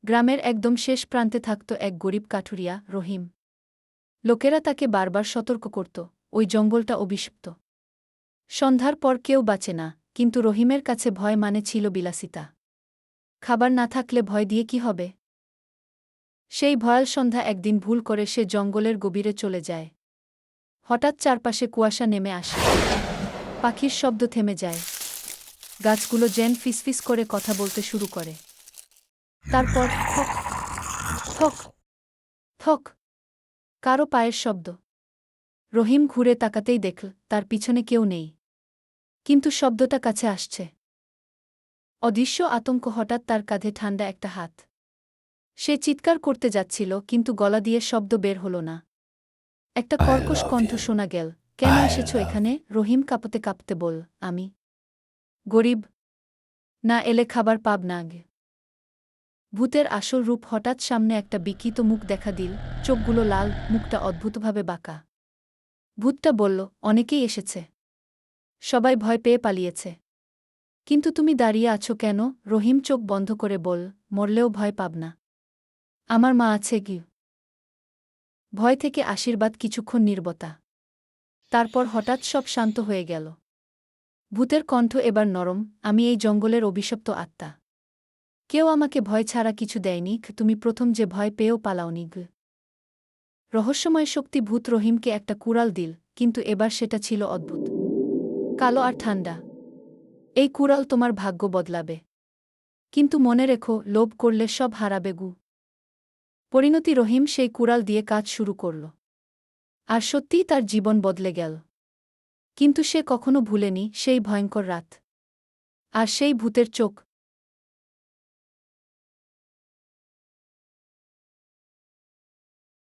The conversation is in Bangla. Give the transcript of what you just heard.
গ্রামের একদম শেষ প্রান্তে থাকত এক গরিব কাঠুরিয়া, রহিম। লোকেরা তাকে বারবার সতর্ক করত, ওই জঙ্গলটা অভিশপ্ত। সন্ধ্যার পর কেউ বাঁচে না, কিন্তু রহিমের কাছে ভয় মানে ছিল বিলাসিতা। খাবার না থাকলে ভয় দিয়ে কি হবে? সেই ভয়াল সন্ধ্যা একদিন ভুল করে সে জঙ্গলের গভীরে চলে যায়। হঠাৎ চারপাশে কুয়াশা নেমে আসে। পাখির শব্দ থেমে যায়। গাছগুলো যেন ফিসফিস করে কথা বলতে শুরু করে। তারপর থক থক থক কারো পায়ের শব্দ। রহিম ঘুরে তাকাতেই দেখল তার পিছনে কেউ নেই, কিন্তু শব্দটা কাছে আসছে। অদৃশ্য আতঙ্ক হঠাৎ তার কাঁধে ঠান্ডা একটা হাত। সে চিৎকার করতে যাচ্ছিল, কিন্তু গলা দিয়ে শব্দ বের হল না। একটা I কর্কশ love কণ্ঠ you. শোনা গেল। কেন I এসেছ love এখানে? you. রহিম কাঁপতে কাঁপতে বল, আমি গরিব, না এলে খাবার পাব না আগে। ভূতের আসল রূপ হঠাৎ সামনে একটা বিকৃত মুখ দেখা দিল, চোখগুলো লাল, মুখটা অদ্ভুতভাবে বাঁকা। ভূতটা বলল, অনেকেই এসেছে, সবাই ভয় পেয়ে পালিয়েছে, কিন্তু তুমি দাঁড়িয়ে আছো কেন? রহিম চোখ বন্ধ করে বল, মরলেও ভয় পাব না, আমার মা আছে কি। ভয় থেকে আশীর্বাদ। কিছুক্ষণ নীরবতা। তারপর হঠাৎ সব শান্ত হয়ে গেল। ভূতের কণ্ঠ এবার নরম, আমি এই জঙ্গলের অভিশপ্ত আত্মা। কেউ আমাকে ভয় ছাড়া কিছু দেয়নি, তুমি প্রথম যে ভয় পেয়েও পালাওনি। রহস্যময় শক্তি। ভূত রহিমকে একটা কুড়াল দিল, কিন্তু এবার সেটা ছিল অদ্ভুত, কালো আর ঠান্ডা। এই কুড়াল তোমার ভাগ্য বদলাবে, কিন্তু মনে রেখো, লোভ করলে সব হারাবে গু। পরিণতি। রহিম সেই কুড়াল দিয়ে কাজ শুরু করল, আর সত্যিই তার জীবন বদলে গেল। কিন্তু সে কখনো ভুলেনি সেই ভয়ঙ্কর রাত, আর সেই ভূতের চোখ।